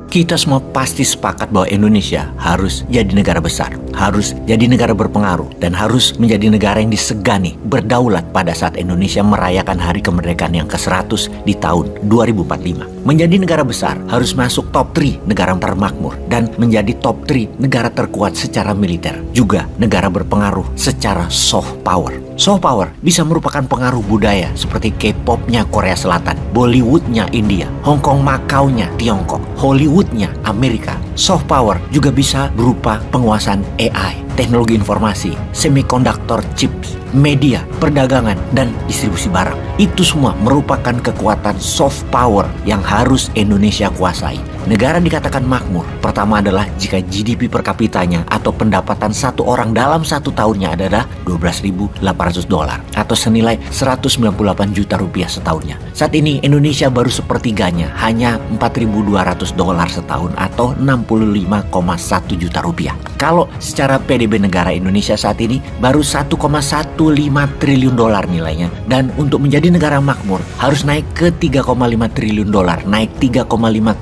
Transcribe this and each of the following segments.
Kita semua pasti sepakat bahwa Indonesia harus jadi negara besar, harus jadi negara berpengaruh, dan harus menjadi negara yang disegani, berdaulat pada saat Indonesia merayakan hari kemerdekaan yang ke-100 di tahun 2045. Menjadi negara besar harus masuk top 3 negara termakmur dan menjadi top 3 negara terkuat secara militer, juga negara berpengaruh secara soft power. Soft power bisa merupakan pengaruh budaya seperti K-pop-nya Korea Selatan, Bollywood-nya India, Hong Kong Macau-nya Tiongkok, Hollywood-nya Amerika. Soft power juga bisa berupa penguasaan AI, teknologi informasi, semikonduktor chips, media, perdagangan, dan distribusi barang. Itu semua merupakan kekuatan soft power yang harus Indonesia kuasai. Negara dikatakan makmur, pertama adalah jika GDP per kapitanya atau pendapatan satu orang dalam satu tahunnya adalah $12.800 atau senilai 198 juta rupiah setahunnya. Saat ini Indonesia baru sepertiganya, hanya $4.200 setahun atau 65,1 juta rupiah. Kalau secara PDB negara Indonesia saat ini baru 1,15 triliun dolar nilainya, dan untuk menjadi negara makmur harus naik ke 3,5 triliun dolar, naik 3,5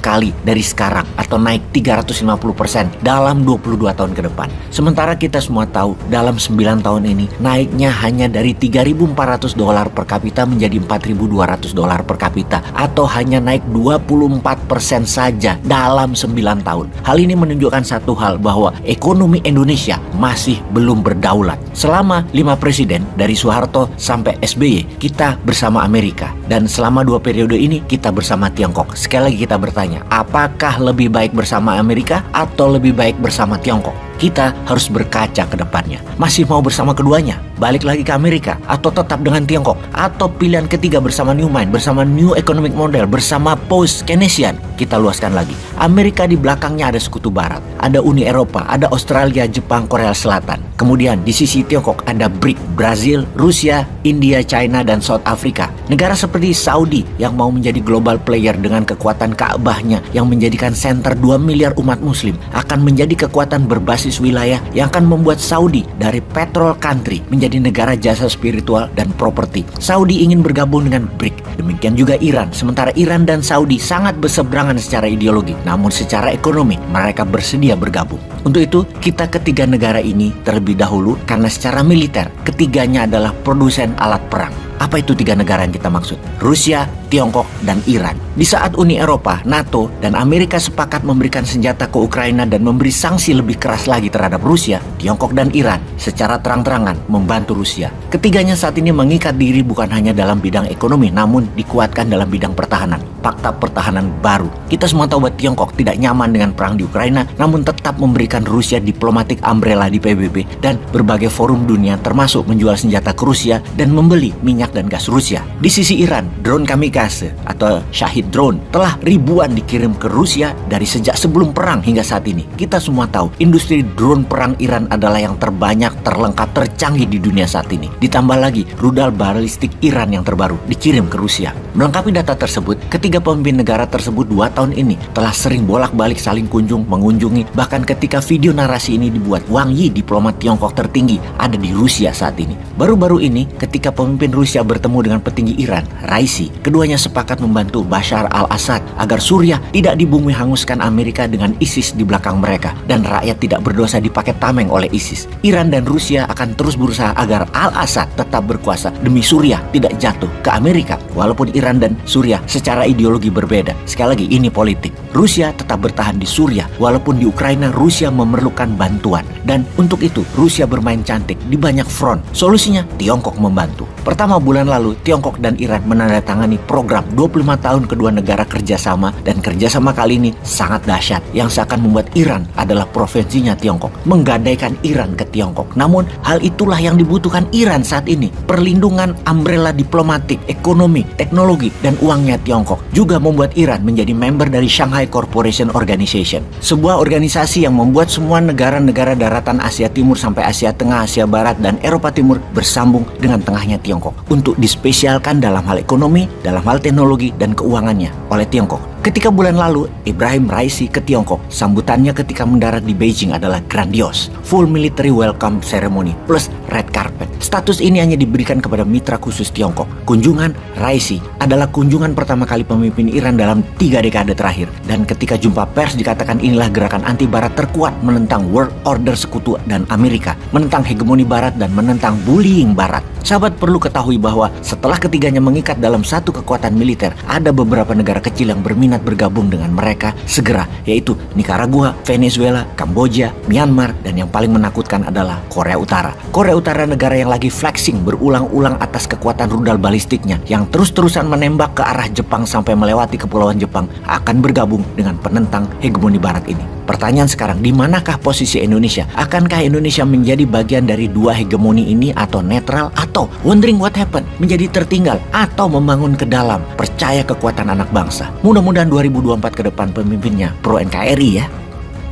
kali dari sekarang atau naik 350% dalam 22 tahun ke depan. Sementara kita semua tahu dalam 9 tahun ini naiknya hanya dari $3.400 per kapita menjadi $4.200 per kapita atau hanya naik 24% saja dalam 9 tahun. Hal ini menunjukkan satu hal, bahwa ekonomi Indonesia masih belum berdaulat. Selama 5 presiden dari Soeharto sampai SBY kita bersama Amerika, dan selama 2 periode ini kita bersama Tiongkok. Sekali lagi kita bertanya, apakah lebih baik bersama Amerika atau lebih baik bersama Tiongkok? Kita harus berkaca ke depannya. Masih mau bersama keduanya? Balik lagi ke Amerika? Atau tetap dengan Tiongkok? Atau pilihan ketiga bersama New Mind, bersama New Economic Model, bersama Post-Keynesian? Kita luaskan lagi. Amerika di belakangnya ada Sekutu Barat, ada Uni Eropa, ada Australia, Jepang, Korea Selatan. Kemudian di sisi Tiongkok ada BRIC, Brazil, Rusia, India, China, dan South Africa. Negara seperti Saudi yang mau menjadi global player dengan kekuatan Ka'bahnya yang menjadikan center 2 miliar umat muslim akan menjadi kekuatan berbasis wilayah yang akan membuat Saudi dari petrol country menjadi negara jasa spiritual dan properti. Saudi ingin bergabung dengan BRIC, demikian juga Iran. Sementara Iran dan Saudi sangat berseberangan secara ideologi, namun secara ekonomi mereka bersedia bergabung. Untuk itu, kita ketiga negara ini terlebih dahulu karena secara militer ketiganya adalah produsen alat perang. Apa itu 3 negara yang kita maksud? Rusia, Tiongkok, dan Iran. Di saat Uni Eropa, NATO, dan Amerika sepakat memberikan senjata ke Ukraina dan memberi sanksi lebih keras lagi terhadap Rusia, Tiongkok dan Iran secara terang-terangan membantu Rusia. Ketiganya saat ini mengikat diri bukan hanya dalam bidang ekonomi, namun dikuatkan dalam bidang pertahanan. Fakta pertahanan baru. Kita semua tahu bahwa Tiongkok tidak nyaman dengan perang di Ukraina, namun tetap memberikan Rusia diplomatic umbrella di PBB dan berbagai forum dunia, termasuk menjual senjata ke Rusia dan membeli minyak dan gas Rusia. Di sisi Iran, drone kamikaze atau Shahid drone telah ribuan dikirim ke Rusia dari sejak sebelum perang hingga saat ini. Kita semua tahu industri drone perang Iran adalah yang terbanyak, terlengkap, tercanggih di dunia saat ini. Ditambah lagi rudal balistik Iran yang terbaru dikirim ke Rusia. Melengkapi data tersebut, ketiga pemimpin negara tersebut 2 tahun ini telah sering bolak-balik saling mengunjungi. Bahkan ketika video narasi ini dibuat, Wang Yi, diplomat Tiongkok tertinggi, ada di Rusia saat ini. Baru-baru ini ketika pemimpin Rusia bertemu dengan petinggi Iran, Raisi, keduanya sepakat membantu Bashar al-Assad agar Suriah tidak dibumi hanguskan Amerika dengan ISIS di belakang mereka dan rakyat tidak berdosa dipakai tameng oleh ISIS. Iran dan Rusia akan terus berusaha agar al-Assad tetap berkuasa demi Suriah tidak jatuh ke Amerika. Walaupun Iran dan Suriah secara ideologi berbeda, sekali lagi ini politik. Rusia tetap bertahan di Suriah, walaupun di Ukraina Rusia memerlukan bantuan. Dan untuk itu Rusia bermain cantik di banyak front. Solusinya Tiongkok membantu. Pertama, bulan lalu Tiongkok dan Iran menandatangani program 25 tahun kedua negara kerjasama, dan kerjasama kali ini sangat dahsyat yang seakan membuat Iran adalah provinsinya Tiongkok, menggadaikan Iran ke Tiongkok. Namun hal itulah yang dibutuhkan Iran saat ini. Perlindungan umbrella diplomatik, ekonomi, teknologi, dan uangnya Tiongkok juga membuat Iran menjadi member dari Shanghai Cooperation Organization, sebuah organisasi yang membuat semua negara-negara daratan Asia Timur sampai Asia Tengah, Asia Barat, dan Eropa Timur bersambung dengan tengahnya Tiongkok untuk dispesialkan dalam hal ekonomi, dalam hal teknologi, dan keuangannya oleh Tiongkok. Ketika bulan lalu Ibrahim Raisi ke Tiongkok, sambutannya ketika mendarat di Beijing adalah grandios. Full military welcome ceremony plus red carpet. Status ini hanya diberikan kepada mitra khusus Tiongkok. Kunjungan Raisi adalah kunjungan pertama kali pemimpin Iran dalam 3 dekade terakhir. Dan ketika jumpa pers dikatakan inilah gerakan anti-Barat terkuat menentang World Order Sekutu dan Amerika, menentang hegemoni Barat dan menentang bullying Barat. Sahabat perlu ketahui bahwa setelah ketiganya mengikat dalam satu kekuatan militer, ada beberapa negara kecil yang berminat bergabung dengan mereka segera, yaitu Nicaragua, Venezuela, Kamboja, Myanmar, dan yang paling menakutkan adalah Korea Utara. Korea Utara negara yang lagi flexing berulang-ulang atas kekuatan rudal balistiknya yang terus-terusan menembak ke arah Jepang sampai melewati kepulauan Jepang akan bergabung dengan penentang hegemoni Barat ini. Pertanyaan sekarang, di manakah posisi Indonesia? Akankah Indonesia menjadi bagian dari dua hegemoni ini atau netral, atau wondering what happened, menjadi tertinggal, atau membangun ke dalam, percaya kekuatan anak bangsa? Mudah-mudahan 2024 ke depan pemimpinnya pro NKRI ya.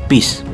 Peace.